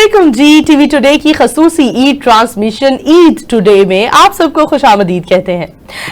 अस्सलामुअलैकुम जी। TV today की खसूसी ईद ट्रांसमिशन ईद टुडे में आप सबको खुशामदीद कहते हैं।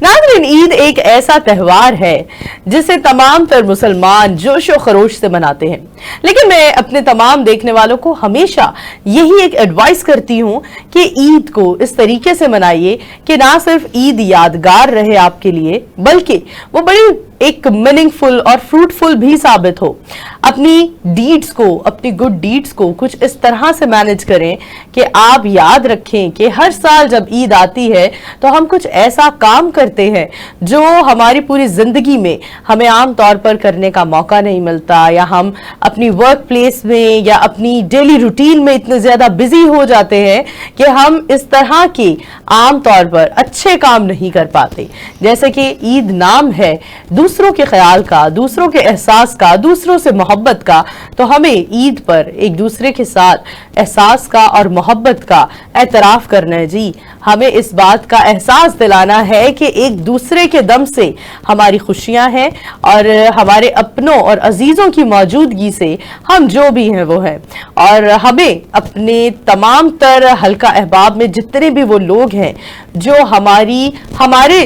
नाज़रीन, ईद एक ऐसा त्यौहार है जिसे तमाम तर मुसलमान जोशो खरोश से मनाते हैं, लेकिन मैं अपने तमाम देखने वालों को हमेशा यही एक एडवाइस करती हूं कि ईद को इस तरीके से मनाइए कि ना सिर्फ ईद यादगार रहे आपके लिए, बल्कि वो बड़ी एक मीनिंगफुल और फ्रूटफुल भी साबित हो। अपनी डीड्स को, अपनी गुड डीड्स को कुछ इस तरह से मैनेज करें कि आप याद रखें कि हर साल जब ईद आती है तो हम कुछ ऐसा काम करते हैं जो हमारी पूरी जिंदगी में हमें आम तौर पर करने का मौका नहीं मिलता, या हम अपनी वर्क प्लेस में या अपनी डेली रूटीन में इतने ज्यादा बिजी हो जाते हैं कि हम इस तरह के आम तौर पर अच्छे काम नहीं कर पाते। जैसे कि ईद नाम है दूसरों के ख्याल का, दूसरों के एहसास का, दूसरों से मोहब्बत का, तो हमें ईद पर एक दूसरे के साथ एहसास का और मोहब्बत का एतराफ करना है जी। हमें इस बात का एहसास दिलाना है कि एक दूसरे के दम से हमारी खुशियां हैं और हमारे अपनों और अजीजों की मौजूदगी से हम जो भी हैं वो हैं। और हमें अपने तमाम तर हल्का अहबाब में जितने भी वो लोग हैं जो हमारे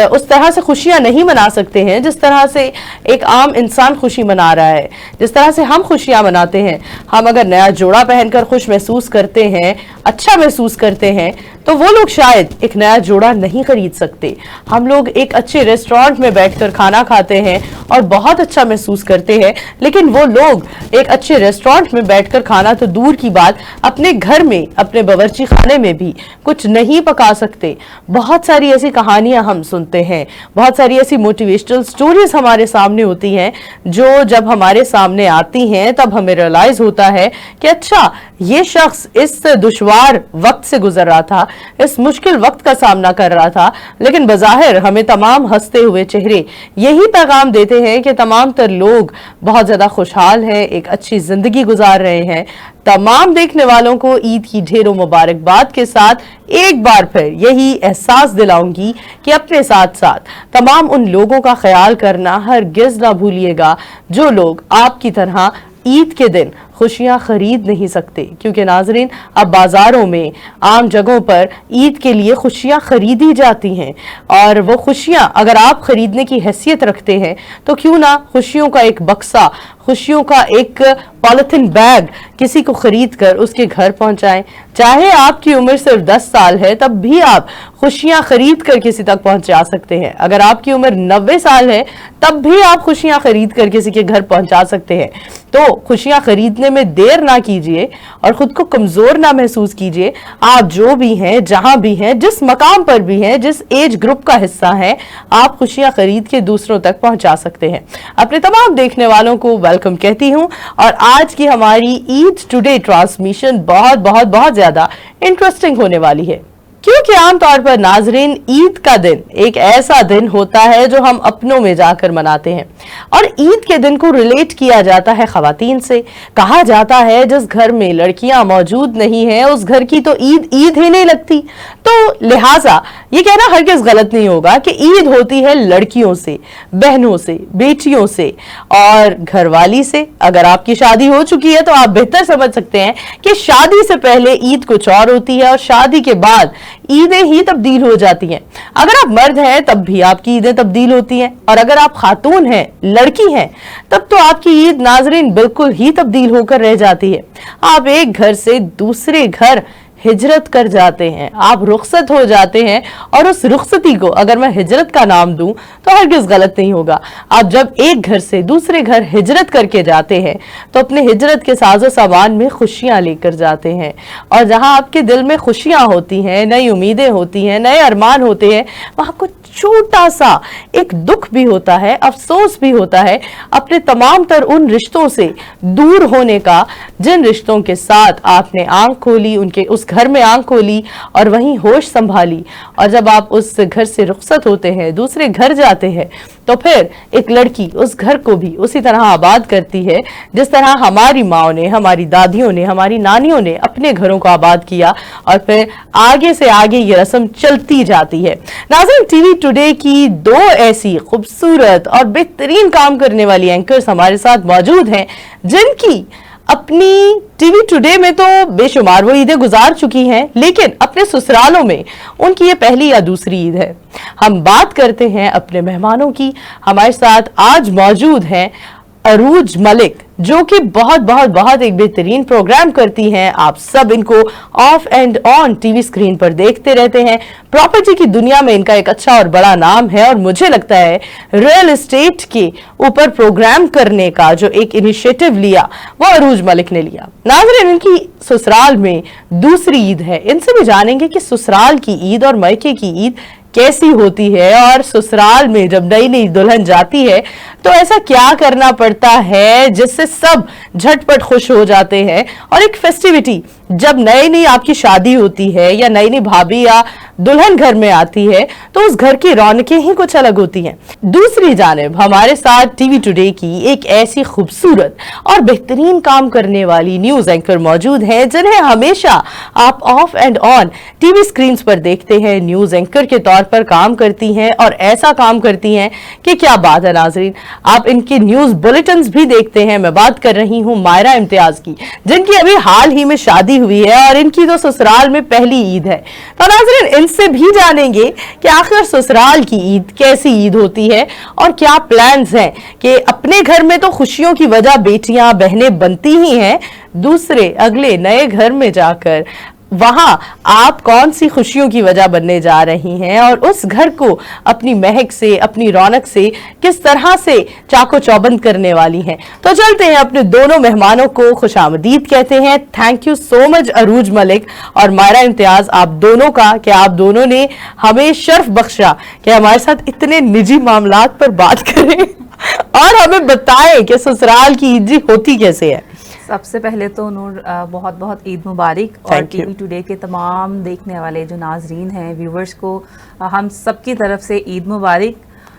उस तरह से खुशियां नहीं मना सकते हैं जिस तरह से एक आम इंसान खुशी मना रहा है, जिस तरह से हम खुशियां मनाते हैं। हम अगर नया जोड़ा पहनकर खुश महसूस करते हैं, अच्छा महसूस करते हैं, तो वो लोग शायद एक नया जोड़ा नहीं खरीद सकते। हम लोग एक अच्छे रेस्टोरेंट में बैठकर खाना खाते हैं और बहुत अच्छा महसूस करते हैं, लेकिन वो लोग एक अच्छे रेस्टोरेंट में बैठकर खाना तो दूर की बात, अपने घर में, अपने बावर्ची खाने में भी कुछ नहीं पका सकते। बहुत सारी ऐसी कहानियां हम सुनते हैं, बहुत सारी ऐसी मोटिवेशनल स्टोरीज हमारे सामने होती हैं जो जब हमारे सामने आती हैं तब हमें रियलाइज होता है कि अच्छा, ये शख्स इस दुश्वार वक्त से गुजर रहा था, इस मुश्किल वक्त का सामना कर रहा था, लेकिन बज़ाहिर हमें तमाम हंसते हुए चेहरे यही पैगाम देते हैं कि तमाम तर लोग बहुत ज्यादा खुशहाल हैं, एक अच्छी जिंदगी गुजार रहे हैं। तमाम देखने वालों को ईद की ढेरों मुबारकबाद के साथ एक बार फिर यही एहसास दिलाऊंगी कि अपने साथ साथ तमाम उन लोगों का ख्याल करना हरगिज ना भूलिएगा जो लोग आपकी तरह ईद के दिन खुशियां खरीद नहीं सकते। क्योंकि नाजरीन, अब बाजारों में, आम जगहों पर ईद के लिए खुशियां खरीदी जाती हैं, और वो खुशियां अगर आप खरीदने की हैसियत रखते हैं तो क्यों ना खुशियों का एक बक्सा, खुशियों का एक पॉलिथीन बैग किसी को खरीद कर उसके घर पहुंचाएं। चाहे आपकी उम्र सिर्फ 10 साल है, तब भी आप खुशियां खरीद कर किसी तक पहुंचा सकते हैं। अगर आपकी उम्र 90 साल है, तब भी आप खुशियां खरीद कर किसी के घर पहुंचा सकते हैं। तो खुशियां खरीदने में देर ना कीजिए और खुद को कमजोर ना महसूस कीजिए। आप जो भी हैं, जहां भी हैं, जिस मकाम पर भी हैं, जिस एज ग्रुप का हिस्सा हैं, आप खुशियां खरीद के दूसरों तक पहुंचा सकते हैं। अपने तमाम देखने वालों को वेलकम कहती हूं, और आज की हमारी ईद टुडे ट्रांसमिशन बहुत बहुत बहुत ज्यादा इंटरेस्टिंग होने वाली है। क्योंकि आमतौर पर नाजरीन, ईद का दिन एक ऐसा दिन होता है जो हम अपनों में जाकर मनाते हैं, और ईद के दिन को रिलेट किया जाता है खवातीन से। कहा जाता है जिस घर में लड़कियां मौजूद नहीं है उस घर की तो ईद ईद ही नहीं लगती। तो लिहाजा ये कहना हरगिज गलत नहीं होगा कि ईद होती है लड़कियों से, बहनों से, बेटियों से और घरवाली से। अगर आपकी शादी हो चुकी है तो आप बेहतर समझ सकते हैं कि शादी से पहले ईद कुछ और होती है और शादी के बाद ईदें ही तब्दील हो जाती हैं। अगर आप मर्द हैं तब भी आपकी ईदें तब्दील होती हैं, और अगर आप खातून हैं, लड़की हैं, तब तो आपकी ईद नाजरीन बिल्कुल ही तब्दील होकर रह जाती है। आप एक घर से दूसरे घर हिजरत कर जाते हैं, आप रुखसत हो जाते हैं, और उस रुखसती को अगर मैं हिजरत का नाम दूं तो हरगिज गलत नहीं होगा। आप जब एक घर से दूसरे घर हिजरत करके जाते हैं तो अपने हिजरत के साजो सामान में खुशियां लेकर जाते हैं, और जहां आपके दिल में खुशियां होती हैं, नई उम्मीदें होती हैं, नए अरमान होते हैं, वहां कुछ छोटा सा एक दुख भी होता है, अफसोस भी होता है अपने तमाम तर उन रिश्तों से दूर होने का जिन रिश्तों के साथ आपने आंख खोली, उनके उस घर में आंख खोली और वहीं होश संभाली। और जब आप उस घर से रुखसत होते हैं, दूसरे घर जाते हैं, तो फिर एक लड़की उस घर को भी उसी तरह आबाद करती है जिस तरह हमारी माओ ने, हमारी दादियों ने, हमारी नानियों ने अपने घरों को आबाद किया, और फिर आगे से आगे ये रस्म चलती जाती है। नाज़रीन, टीवी टुडे की दो ऐसी खूबसूरत और बेहतरीन काम करने वाली एंकर्स हमारे साथ मौजूद हैं जिनकी अपनी टीवी टुडे में तो बेशुमार वो ईदें गुजार चुकी हैं, लेकिन अपने ससुरालों में उनकी ये पहली या दूसरी ईद है। हम बात करते हैं अपने मेहमानों की। हमारे साथ आज मौजूद हैं अरूज मलिक, जो कि बहुत एक बेहतरीन प्रोग्राम करती हैं। आप सब इनको of and on TV screen पर देखते रहते हैं। प्रॉपर्टी की दुनिया में इनका एक अच्छा और बड़ा नाम है, और मुझे लगता है रियल एस्टेट के ऊपर प्रोग्राम करने का जो एक इनिशिएटिव लिया वो अरूज मलिक ने लिया। नाज़रीन, इनकी ससुराल में दूसरी ईद है। इनसे भी जानेंगे कि ससुराल की ईद और मायके की ईद कैसी होती है, और ससुराल में जब नई नई दुल्हन जाती है तो ऐसा क्या करना पड़ता है जिससे सब झटपट खुश हो जाते हैं। और एक फेस्टिविटी जब नई नई आपकी शादी होती है या नई नई भाभी या दुल्हन घर में आती है तो उस घर की रौनकें ही कुछ अलग होती हैं। दूसरी जानिब हमारे साथ टीवी टुडे की एक ऐसी खूबसूरत और बेहतरीन काम करने वाली न्यूज एंकर मौजूद हैं, जिन्हें हमेशा आप of and on TV screen पर देखते हैं। न्यूज एंकर के तौर पर काम करती हैं, और ऐसा काम करती हैं कि क्या बात है। नाज़रीन, आप इनके न्यूज बुलेटिन्स भी देखते हैं। मैं बात कर रही हूं मायरा इम्तियाज की, जिनकी अभी हाल ही में शादी हुई है और इनकी तो ससुराल में पहली ईद है। तो नाज़रीन, इनसे भी जानेंगे कि आखिर ससुराल की ईद कैसी ईद होती है और क्या प्लान्स हैं कि अपने घर में तो खुशियों की वजह बेटियां बहनें बनती ही हैं, दूसरे अगले नए घर में जाकर वहां आप कौन सी खुशियों की वजह बनने जा रही हैं, और उस घर को अपनी महक से, अपनी रौनक से किस तरह से चाको चौबंद करने वाली हैं। तो चलते हैं अपने दोनों मेहमानों को खुशामदीद कहते हैं। थैंक यू सो मच अरूज मलिक और मायरा इम्तियाज, आप दोनों का कि आप दोनों ने हमें शर्फ बख्शा कि हमारे साथ इतने निजी मामलात पर बात करें और हमें बताएं कि ससुराल की ईद होती कैसे है। सबसे पहले तो नूर बहुत बहुत ईद मुबारक, और टीवी टुडे के तमाम देखने वाले जो नाजरीन हैं, व्यूवर्स को हम सबकी तरफ से ईद मुबारक,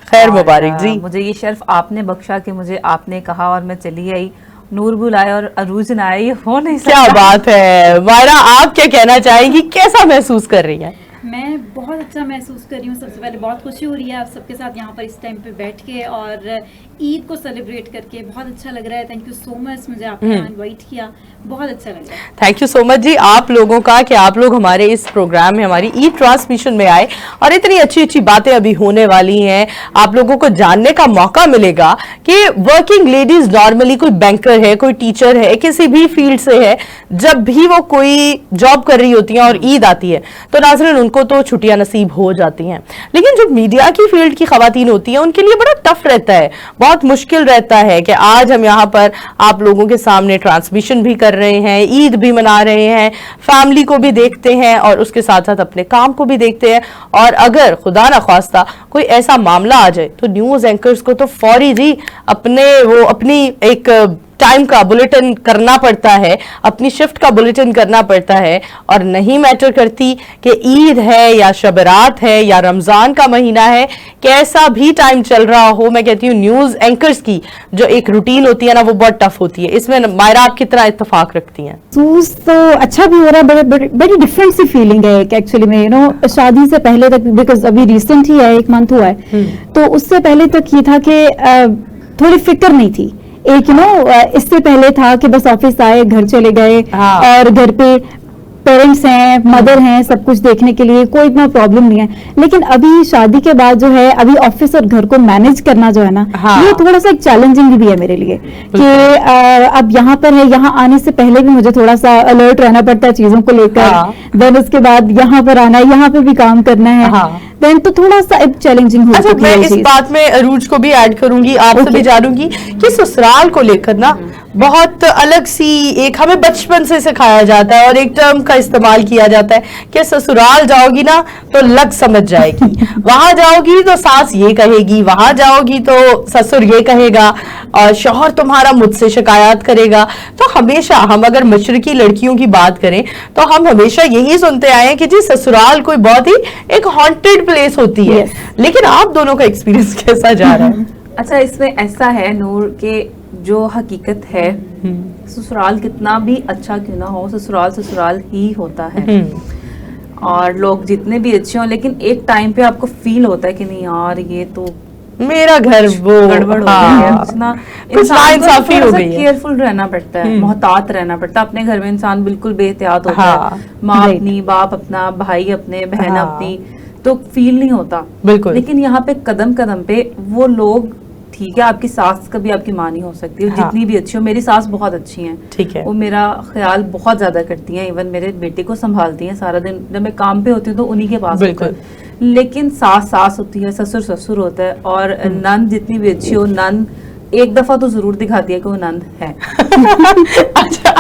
खैर मुबारक जी। मुझे ये शर्फ आपने बख्शा कि मुझे आपने कहा और मैं चली आई। नूर बुलाए और अरूज न आए, ये हो नहीं सकता। क्या बात है। मायरा, आप क्या कहना चाहेंगी, कैसा महसूस कर रही हैं? मैं बहुत अच्छा महसूस कर रही हूँ। सबसे पहले बहुत खुशी हो रही है आप सबके साथ यहाँ पर इस टाइम पे बैठ के और ईद को सेलिब्रेट करके, बहुत अच्छा लग रहा है। थैंक यू सो मच, मुझे आपने इनवाइट किया, बहुत अच्छा लग रहा है। थैंक यू सो मच जी आप लोगों का कि आप लोग हमारे इस प्रोग्राम में, हमारी ईद ट्रांसमिशन में आए, और इतनी अच्छी अच्छी बातें अभी होने वाली हैं। आप लोगों को जानने का मौका मिलेगा कि वर्किंग लेडीज नॉर्मली, कोई बैंकर है, कोई टीचर है, किसी भी फील्ड से है, जब भी वो कोई जॉब कर रही होती हैं और ईद आती है तो नाज़रीन उनको तो छुट्टियां नसीब हो जाती हैं। लेकिन जो मीडिया की फील्ड की खवातीन होती हैं उनके लिए बड़ा टफ रहता है, बहुत मुश्किल रहता है कि आज हम यहाँ पर आप लोगों के सामने ट्रांसमिशन भी कर रहे हैं, ईद भी मना रहे हैं, फैमिली को भी देखते हैं और उसके साथ साथ अपने काम को भी देखते हैं। और अगर खुदा ना ख्वास्ता कोई ऐसा मामला आ जाए तो न्यूज एंकर्स को तो फौरी जी अपनी एक टाइम का बुलेटिन करना पड़ता है, अपनी शिफ्ट का बुलेटिन करना पड़ता है। और नहीं मैटर करती कि ईद है या शबरात है या रमजान का महीना है, कैसा भी टाइम चल रहा हो, मैं कहती हूँ न्यूज एंकर्स की जो एक रूटीन होती है ना, वो बहुत टफ होती है। इसमें मायरा आप कितना इत्तेफाक रखती हैं? तो अच्छा भी हो रहा है, बड़ी डिफरेंट सी फीलिंग है एक्चुअली में, शादी से पहले तक, बिकॉज अभी रिसेंट ही है, 1 मंथ हुआ है, तो उससे पहले तक ये था कि थोड़ी फिक्र नहीं थी। एक इससे पहले था कि बस ऑफिस आए, घर चले गए, और घर पे पेरेंट्स हैं, मदर हैं, सब कुछ देखने के लिए कोई इतना प्रॉब्लम नहीं है। लेकिन अभी शादी के बाद जो है, अभी ऑफिस और घर को मैनेज करना जो है ना, ये थोड़ा सा एक चैलेंजिंग भी है मेरे लिए कि अब यहाँ पर है, यहाँ आने से पहले भी मुझे थोड़ा सा अलर्ट रहना पड़ता है चीजों को लेकर, देन उसके बाद यहाँ पर आना है, यहाँ पे भी काम करना है, देन तो थोड़ा सा चैलेंजिंग हो चुकी है। मैं इस बात में अरूज को भी ऐड करूंगी, आपसे भी जानूंगी कि ससुराल को लेकर ना बहुत अलग सी एक हमें बचपन से सिखाया जाता है और एक टर्म का इस्तेमाल किया जाता है कि ससुराल जाओगी ना तो लग समझ जाएगी, वहां जाओगी तो सास ये कहेगी, वहां जाओगी तो ससुर ये कहेगा, और शौहर तुम्हारा मुझसे शिकायत करेगा। तो हमेशा हम अगर मशरकी लड़कियों की बात करें तो हम हमेशा यही सुनते आए हैं कि जी ससुराल कोई बहुत ही एक हॉन्टेड प्लेस होती है। लेकिन आप दोनों का एक्सपीरियंस कैसा जा रहा है? अच्छा, इसमें ऐसा है नूर के जो हकीकत है, ससुराल कितना भी अच्छा क्यों ना हो, ससुराल ससुराल ही होता है। और लोग जितने भी अच्छे हों, लेकिन एक टाइम पे आपको फील होता है कि नहीं यार, ये तो میرا گھر وہ گڑبڑ ہو ہاں، گئی ہے کچھ نا، کچھ انسان کو ناانصافی تھوڑا ہو سا گئی ہے. کیئرفل رہنا پڑتا ہے، محتاط رہنا پڑتا ہے. اپنے گھر میں انسان بالکل بے احتیاط ہوتا ہاں، ہے، ماں right. اپنی، باپ اپنا، بھائی اپنے، بہن ہاں. اپنی، تو فیل نہیں ہوتا. بالکل. لیکن یہاں پہ قدم قدم پہ وہ لوگ، ٹھیک ہے آپ کی ساس کبھی آپ کی ماں نہیں ہو سکتی، ہاں. جتنی بھی اچھی ہو. میری ساس بہت اچھی ہیں، ٹھیک ہے. وہ میرا خیال بہت زیادہ کرتی ہیں، ایون میرے بیٹے کو سنبھالتی ہیں سارا دن. جب میں کام پہ ہوتی ہوں تو انہی کے پاس ہوتا بالکل. ہے. لیکن ساس ساس ہوتی ہے، سسر سسر ہوتا ہے. اور نند جتنی بھی اچھی ہو، نند ایک دفعہ تو ضرور دکھاتی ہے کہ وہ نند ہے. اچھا